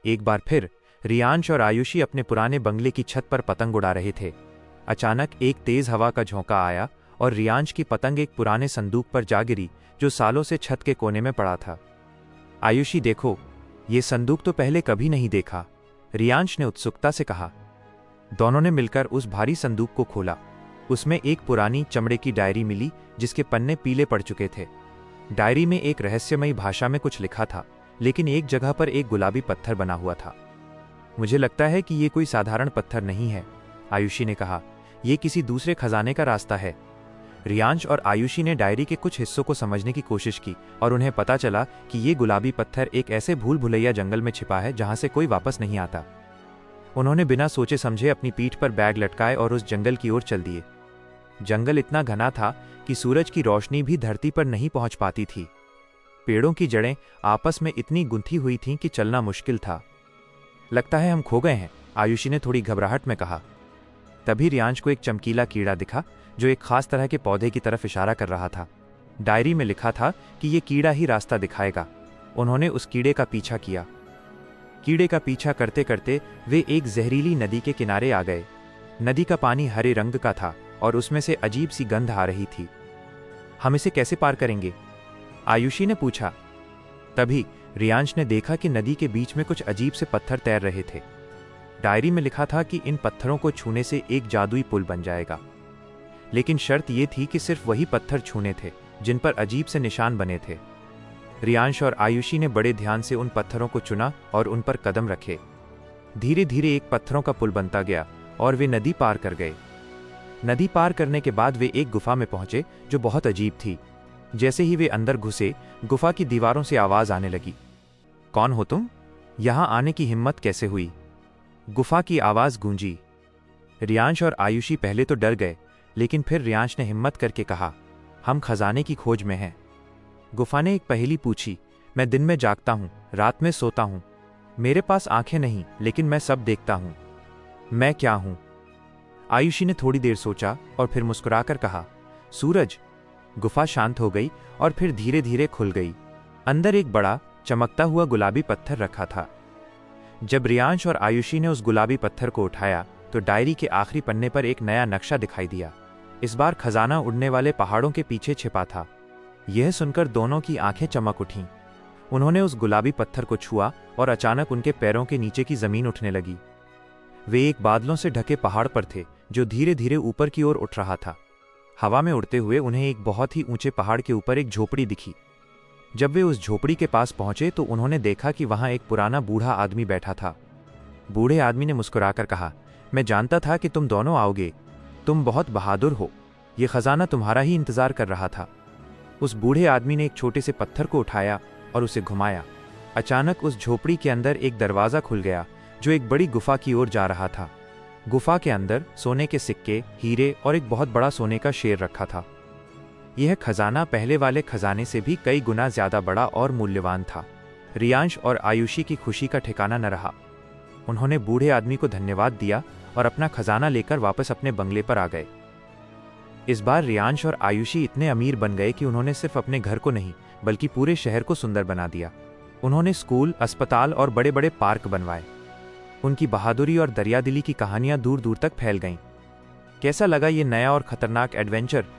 एक बार फिर रियांश और आयुषी अपने पुराने बंगले की छत पर पतंग उड़ा रहे थे। अचानक एक तेज हवा का झोंका आया और रियांश की पतंग एक पुराने संदूक पर जा गिरी जो सालों से छत के कोने में पड़ा था। आयुषी देखो, ये संदूक तो पहले कभी नहीं देखा, रियांश ने उत्सुकता से कहा। दोनों ने मिलकर उस भारी संदूक को खोला। उसमें एक पुरानी चमड़े की डायरी मिली जिसके पन्ने पीले पड़ चुके थे। डायरी में एक रहस्यमयी भाषा में कुछ लिखा था, लेकिन एक जगह पर एक गुलाबी पत्थर बना हुआ था। मुझे लगता है कि ये कोई साधारण पत्थर नहीं है, आयुषी ने कहा। यह किसी दूसरे खजाने का रास्ता है। रियांश और आयुषी ने डायरी के कुछ हिस्सों को समझने की कोशिश की और उन्हें पता चला कि ये गुलाबी पत्थर एक ऐसे भूल भुलैया जंगल में छिपा है जहां से कोई वापस नहीं आता। उन्होंने बिना सोचे समझे अपनी पीठ पर बैग लटकाए और उस जंगल की ओर चल दिए। जंगल इतना घना था कि सूरज की रोशनी भी धरती पर नहीं पहुंच पाती थी। पेड़ों की जड़ें आपस में इतनी गुंथी हुई थीं कि चलना मुश्किल था। लगता है हम खो गए हैं, आयुषी ने थोड़ी घबराहट में कहा। तभी रियांश को एक चमकीला कीड़ा दिखा जो एक खास तरह के पौधे की तरफ इशारा कर रहा था। डायरी में लिखा था कि यह कीड़ा ही रास्ता दिखाएगा। उन्होंने उस कीड़े का पीछा किया। कीड़े का पीछा करते करते वे एक जहरीली नदी के किनारे आ गए। नदी का पानी हरे रंग का था और उसमें से अजीब सी गंध आ रही थी। हम इसे कैसे पार करेंगे? आयुषी ने पूछा। तभी रियांश ने देखा कि नदी के बीच में कुछ अजीब से पत्थर तैर रहे थे। डायरी में लिखा था कि इन पत्थरों को छूने से एक जादुई पुल बन जाएगा, लेकिन शर्त यह थी कि सिर्फ वही पत्थर छूने थे जिन पर अजीब से निशान बने थे। रियांश और आयुषी ने बड़े ध्यान से उन पत्थरों को चुना और उन पर कदम रखे। धीरे धीरे एक पत्थरों का पुल बनता गया और वे नदी पार कर गए। नदी पार करने के बाद वे एक गुफा में पहुंचे जो बहुत अजीब थी। जैसे ही वे अंदर घुसे, गुफा की दीवारों से आवाज आने लगी। कौन हो तुम? यहां आने की हिम्मत कैसे हुई? गुफा की आवाज गूंजी। रियांश और आयुषी पहले तो डर गए, लेकिन फिर रियांश ने हिम्मत करके कहा, हम खजाने की खोज में हैं। गुफा ने एक पहेली पूछी। मैं दिन में जागता हूं, रात में सोता हूं। मेरे पास आंखें नहीं, लेकिन मैं सब देखता हूं। मैं क्या हूं? आयुषी ने थोड़ी देर सोचा और फिर मुस्कुराकर कहा, सूरज। गुफा शांत हो गई और फिर धीरे धीरे खुल गई। अंदर एक बड़ा चमकता हुआ गुलाबी पत्थर रखा था। जब रियांश और आयुषी ने उस गुलाबी पत्थर को उठाया तो डायरी के आखिरी पन्ने पर एक नया नक्शा दिखाई दिया। इस बार खजाना उड़ने वाले पहाड़ों के पीछे छिपा था। यह सुनकर दोनों की आंखें चमक उठीं। उन्होंने उस गुलाबी पत्थर को छुआ और अचानक उनके पैरों के नीचे की जमीन उठने लगी। वे एक बादलों से ढके पहाड़ पर थे जो धीरे धीरे ऊपर की ओर उठ रहा था। हवा में उड़ते हुए उन्हें एक बहुत ही ऊंचे पहाड़ के ऊपर एक झोपड़ी दिखी। जब वे उस झोपड़ी के पास पहुंचे तो उन्होंने देखा कि वहां एक पुराना बूढ़ा आदमी बैठा था। बूढ़े आदमी ने मुस्कुराकर कहा, मैं जानता था कि तुम दोनों आओगे। तुम बहुत बहादुर हो। यह खजाना तुम्हारा ही इंतजार कर रहा था। उस बूढ़े आदमी ने एक छोटे से पत्थर को उठाया और उसे घुमाया। अचानक उस झोपड़ी के अंदर एक दरवाजा खुल गया जो एक बड़ी गुफा की ओर जा रहा था। गुफा के अंदर सोने के सिक्के, हीरे और एक बहुत बड़ा सोने का शेर रखा था। यह खजाना पहले वाले खजाने से भी कई गुना ज्यादा बड़ा और मूल्यवान था। रियांश और आयुषी की खुशी का ठिकाना न रहा। उन्होंने बूढ़े आदमी को धन्यवाद दिया और अपना खजाना लेकर वापस अपने बंगले पर आ गए। इस बार रियांश और आयुषी इतने अमीर बन गए कि उन्होंने सिर्फ अपने घर को नहीं बल्कि पूरे शहर को सुंदर बना दिया। उन्होंने स्कूल, अस्पताल और बड़े बड़े पार्क बनवाए। उनकी बहादुरी और दरियादिली की कहानियां दूर दूर तक फैल गईं। कैसा लगा ये नया और खतरनाक एडवेंचर?